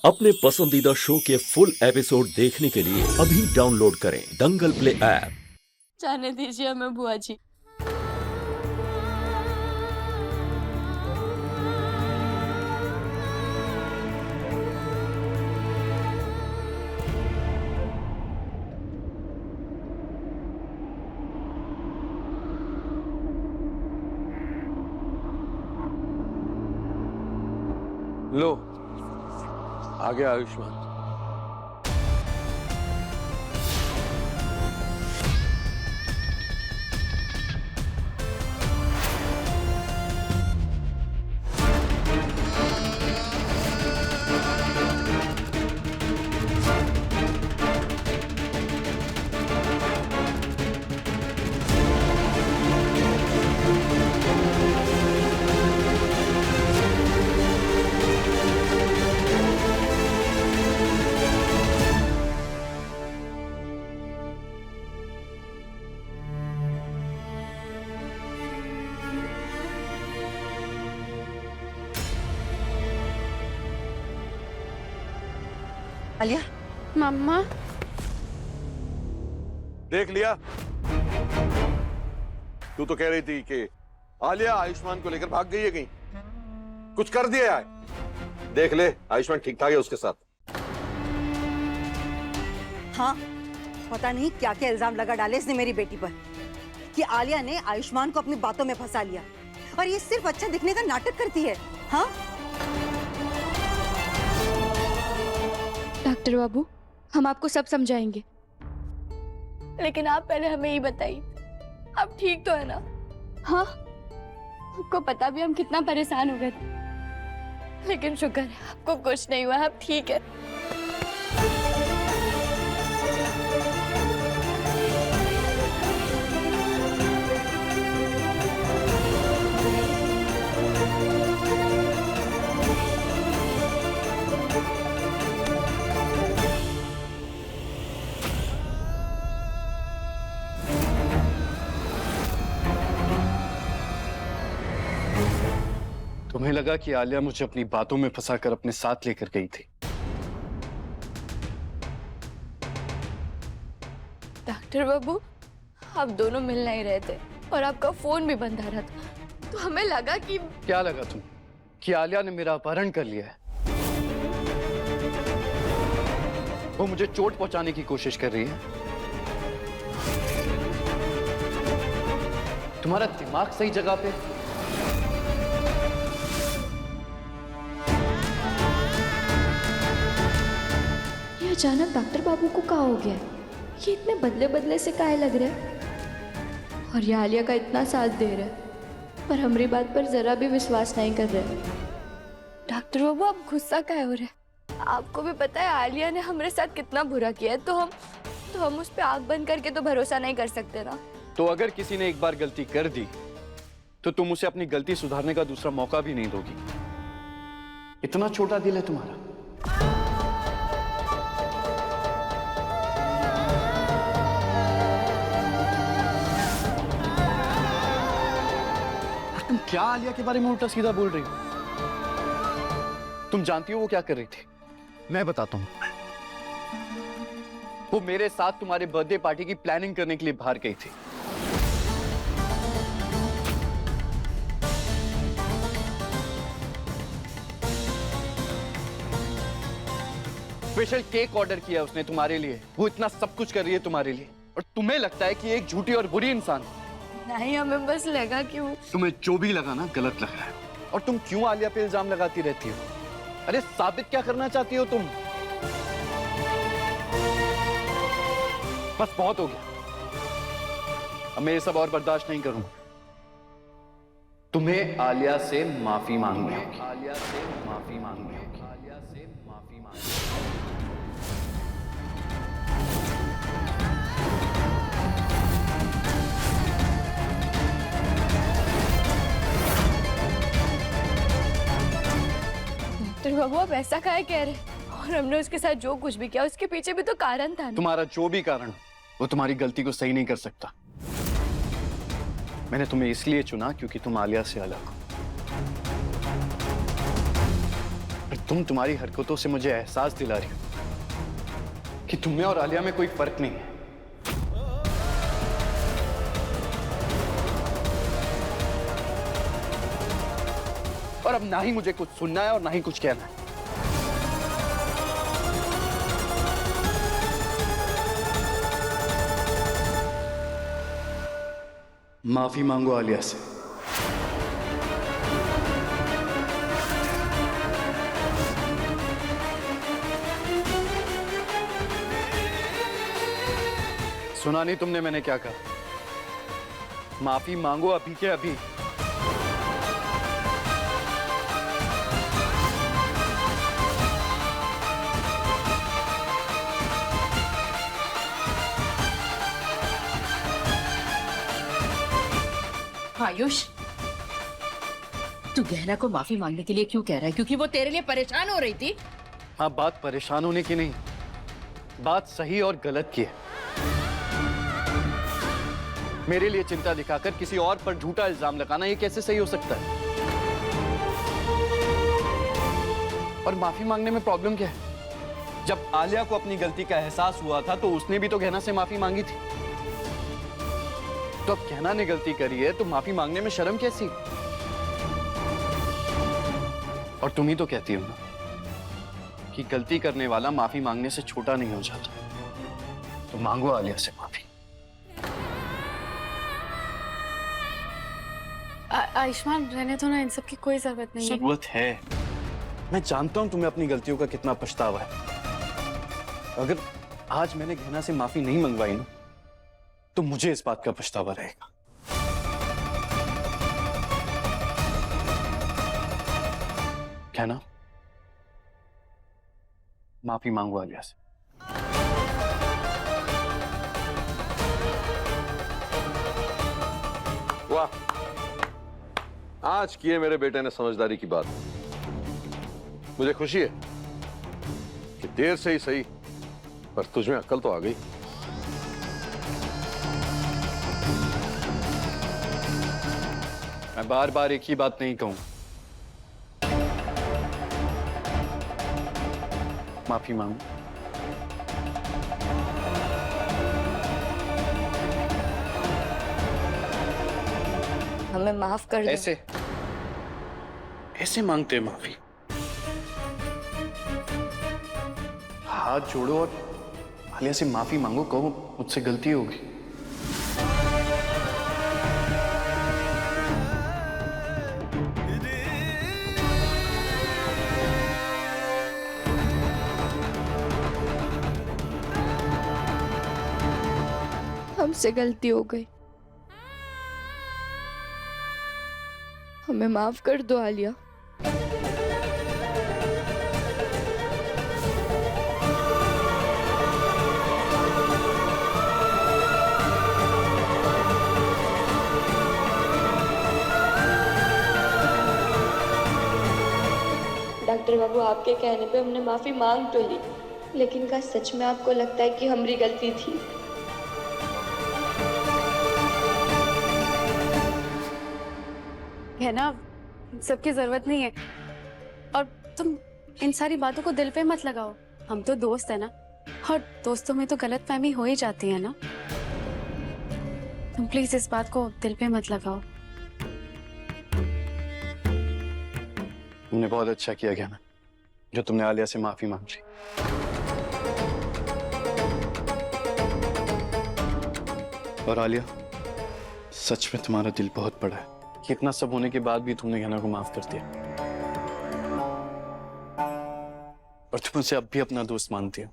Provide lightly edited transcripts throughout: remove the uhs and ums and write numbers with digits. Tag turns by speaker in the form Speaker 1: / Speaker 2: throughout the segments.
Speaker 1: अपने पसंदीदा शो के फुल एपिसोड देखने के लिए अभी डाउनलोड करें दंगल प्ले ऐप।
Speaker 2: जाने दीजिए हमें बुआ जी।
Speaker 3: लो आ गया आयुष्मान।
Speaker 4: आलिया,
Speaker 2: मम्मा
Speaker 3: देख लिया। तू तो कह रही थी कि आलिया आयुष्मान को लेकर भाग गई है कहीं, कुछ कर दिया है। देख ले आयुष्मान ठीक ठाक है उसके साथ।
Speaker 4: हाँ, पता नहीं क्या क्या इल्जाम लगा डाले इसने मेरी बेटी पर कि आलिया ने आयुष्मान को अपनी बातों में फंसा लिया और ये सिर्फ अच्छा दिखने का नाटक करती है। हाँ,
Speaker 2: डॉक्टर बाबू, हम आपको सब समझाएंगे, लेकिन आप पहले हमें ही बताइए, आप ठीक तो है ना? हाँ, आपको पता भी हम कितना परेशान हो गए थे, लेकिन शुक्र है आपको कुछ नहीं हुआ, आप ठीक है।
Speaker 5: तुम्हें लगा कि आलिया मुझे अपनी बातों में फंसाकर अपने साथ लेकर गई थी।
Speaker 2: डॉक्टर बाबू, आप दोनों मिल नहीं रहे थे और आपका फोन भी बंद आ रहा था, तो हमें लगा कि
Speaker 5: क्या लगा तुम कि आलिया ने मेरा अपहरण कर लिया है? वो मुझे चोट पहुंचाने की कोशिश कर रही है। तुम्हारा दिमाग सही जगह पे?
Speaker 6: ये अचानक डॉक्टर बाबू को क्या हो गया? ये इतने बदले बदले से काहे लग रहे हैं? और ये आलिया का इतना साथ दे रहे हैं, पर हमारी बात पर जरा भी विश्वास नहीं कर रहे।
Speaker 2: डॉक्टर बाबू, आप गुस्सा काहे हो रहे हैं? आपको भी पता है आलिया ने हमारे साथ कितना बुरा किया है, तो हम उस पे आंख बंद करके तो भरोसा नहीं कर सकते ना।
Speaker 5: तो अगर किसी ने एक बार गलती कर दी तो तुम उसे अपनी गलती सुधारने का दूसरा मौका भी नहीं दोगी। इतना छोटा दिल है तुम्हारा। तुम क्या आलिया के बारे में उल्टा सीधा बोल रही हो? तुम जानती हो वो क्या कर रही थी? मैं बताता हूं। वो मेरे साथ तुम्हारे बर्थडे पार्टी की प्लानिंग करने के लिए बाहर गई थी। स्पेशल केक ऑर्डर किया उसने तुम्हारे लिए। वो इतना सब कुछ कर रही है तुम्हारे लिए, और तुम्हें लगता है कि एक झूठी और बुरी इंसान।
Speaker 2: नहीं, हमें बस लगा कि वो
Speaker 5: तुम्हें जो भी लगा ना, गलत लगा है। और तुम क्यों आलिया पे इल्जाम लगाती रहती हो? अरे साबित क्या करना चाहती हो तुम? बस बहुत हो गया, अब मैं ये सब और बर्दाश्त नहीं करूंगा। तुम्हें आलिया से माफी मांगनी होगी। आलिया से माफी मांगनी होगी। आलिया से माफी मांगनी होगी।
Speaker 2: डॉक्टर बाबू, आप ऐसा काहे कह रहे? और हमने उसके साथ जो कुछ भी किया उसके पीछे भी तो कारण था ना।
Speaker 5: तुम्हारा जो भी कारण वो तुम्हारी गलती को सही नहीं कर सकता। मैंने तुम्हें इसलिए चुना क्योंकि तुम आलिया से अलग हो। तुम्हारी हरकतों से मुझे एहसास दिला रही हो कि तुम्हें और आलिया में कोई फर्क नहीं है। और अब ना ही मुझे कुछ सुनना है और ना ही कुछ कहना है। माफी मांगो आलिया से। सुना नहीं तुमने मैंने क्या कहा? माफी मांगो अभी के अभी।
Speaker 7: आयुष, तू गहना को माफी मांगने के लिए क्यों कह रहा है? क्योंकि वो तेरे लिए परेशान हो रही थी।
Speaker 5: हाँ, बात परेशान होने की नहीं, बात सही और गलत की है। मेरे लिए चिंता दिखाकर किसी और पर झूठा इल्जाम लगाना ये कैसे सही हो सकता है? और माफी मांगने में प्रॉब्लम क्या है? जब आलिया को अपनी गलती का एहसास हुआ था तो उसने भी तो गहना से माफी मांगी थी। तो अब गहना ने गलती करी है तो माफी मांगने में शर्म कैसी? और तुम ही तो कहती हो ना कि गलती करने वाला माफी मांगने से छोटा नहीं हो जाता। तो मांगो आलिया से माफी।
Speaker 8: आयुष्मान, रहने तो ना, इन सब की कोई जरूरत नहीं है।
Speaker 5: जरूरत है। मैं जानता हूं तुम्हें अपनी गलतियों का कितना पछतावा है। अगर आज मैंने गहना से माफी नहीं मंगवाई ना तो मुझे इस बात का पछतावा रहेगा। गहना, माफी मांगो आलिया से।
Speaker 3: वाह, आज किए मेरे बेटे ने समझदारी की बात। मुझे खुशी है कि देर से ही सही पर तुझमें अक्ल तो आ गई।
Speaker 5: मैं बार बार एक ही बात नहीं कहूं। माफी मांगो।
Speaker 2: हमें माफ कर दो।
Speaker 5: ऐसे ऐसे मांगते हैं माफी? हाथ जोड़ो और आलिया से माफी मांगो, कहो मुझसे गलती होगी।
Speaker 6: हमसे गलती हो गई, हमें माफ कर दो आलिया। डॉक्टर बाबू, आपके कहने पे हमने माफी मांग तो ली, लेकिन क्या सच में आपको लगता है कि हमारी गलती थी?
Speaker 8: है ना, सबकी जरूरत नहीं है। और तुम इन सारी बातों को दिल पे मत लगाओ। हम तो दोस्त है ना, और दोस्तों में तो गलतफहमी हो ही जाती है ना। तुम प्लीज इस बात को दिल पे मत लगाओ।
Speaker 5: तुमने बहुत अच्छा किया गहना जो तुमने आलिया से माफी मांग ली। और आलिया, सच में तुम्हारा दिल बहुत बड़ा है कि इतना सब होने के बाद भी तुमने गहना को माफ कर दिया। और तुम उसे अब भी अपना दोस्त मानती हो।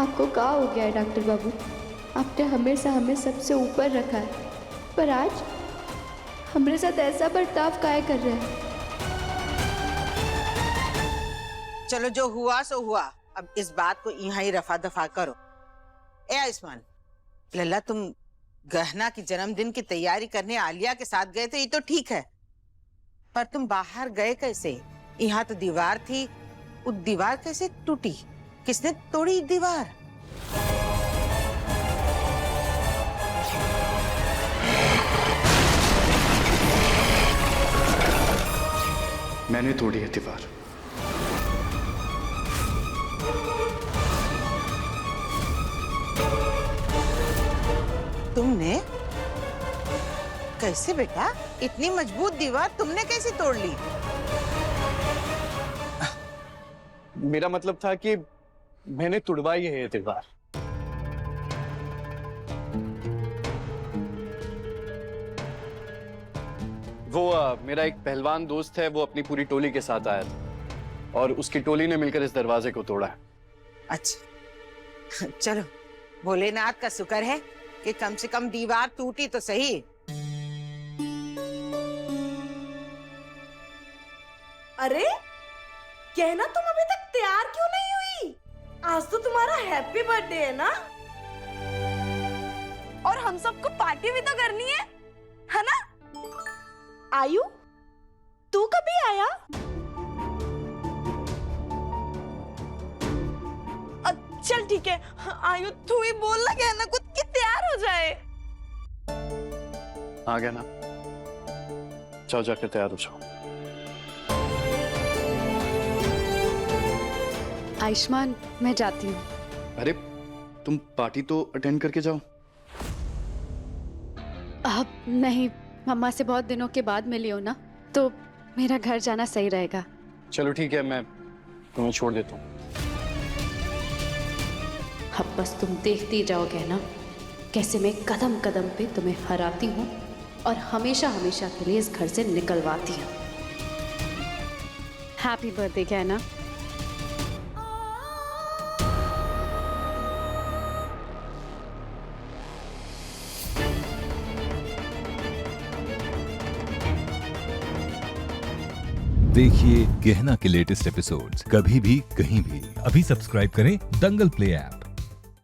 Speaker 6: आपको क्या हो गया है डॉक्टर बाबू? आपने हमेशा हमें सबसे ऊपर रखा है, पर आज हमारे साथ ऐसा बर्ताव काहे कर रहे हैं?
Speaker 9: चलो, जो हुआ सो हुआ। अब इस बात को यहाँ ही रफा दफा करो। ए आयुष्मान, लल्ला, तुम गहना की जन्मदिन की तैयारी करने आलिया के साथ गए थे, ये तो ठीक है, पर तुम बाहर गए कैसे? यहाँ तो दीवार थी, वो दीवार कैसे टूटी? किसने तोड़ी दीवार?
Speaker 5: मैंने तोड़ी है दीवार।
Speaker 9: तुमने? कैसे बेटा? इतनी मजबूत दीवार तुमने कैसे तोड़ ली?
Speaker 5: मेरा मतलब था कि मैंने तुड़वाई है ये दीवार। वो मेरा एक पहलवान दोस्त है, वो अपनी पूरी टोली के साथ आया था और उसकी टोली ने मिलकर इस दरवाजे को तोड़ा है।
Speaker 9: अच्छा चलो, भोलेनाथ का शुक्र है कि कम से कम दीवार टूटी तो सही।
Speaker 10: अरे कहना, तुम अभी तक तैयार क्यों नहीं हुई? आज तो तुम्हारा हैप्पी बर्थडे है ना? और हम सबको पार्टी भी तो करनी है ना? आयु, तू कभी आया? चल ठीक है, आयु तू ही बोल ना, कहना कुछ कि तैयार हो जाए।
Speaker 5: आ गया ना, जाओ जाकर तैयार हो जाओ।
Speaker 8: आयुष्मान, मैं जाती हूँ।
Speaker 5: अरे तुम पार्टी तो अटेंड करके जाओ।
Speaker 8: अब नहीं, मम्मा से बहुत दिनों के बाद मिली हो ना, तो मेरा घर जाना सही रहेगा।
Speaker 5: चलो ठीक है, मैं तुम्हें छोड़ देता हूँ।
Speaker 8: अब बस तुम देखती जाओगे ना कैसे मैं कदम कदम पे तुम्हें हराती हूँ और हमेशा हमेशा के लिए इस घर से निकलवाती हूँ। हैप्पी बर्थडे कहना।
Speaker 11: देखिए गहना के लेटेस्ट एपिसोड्स कभी भी कहीं भी। अभी सब्सक्राइब करें दंगल प्ले ऐप।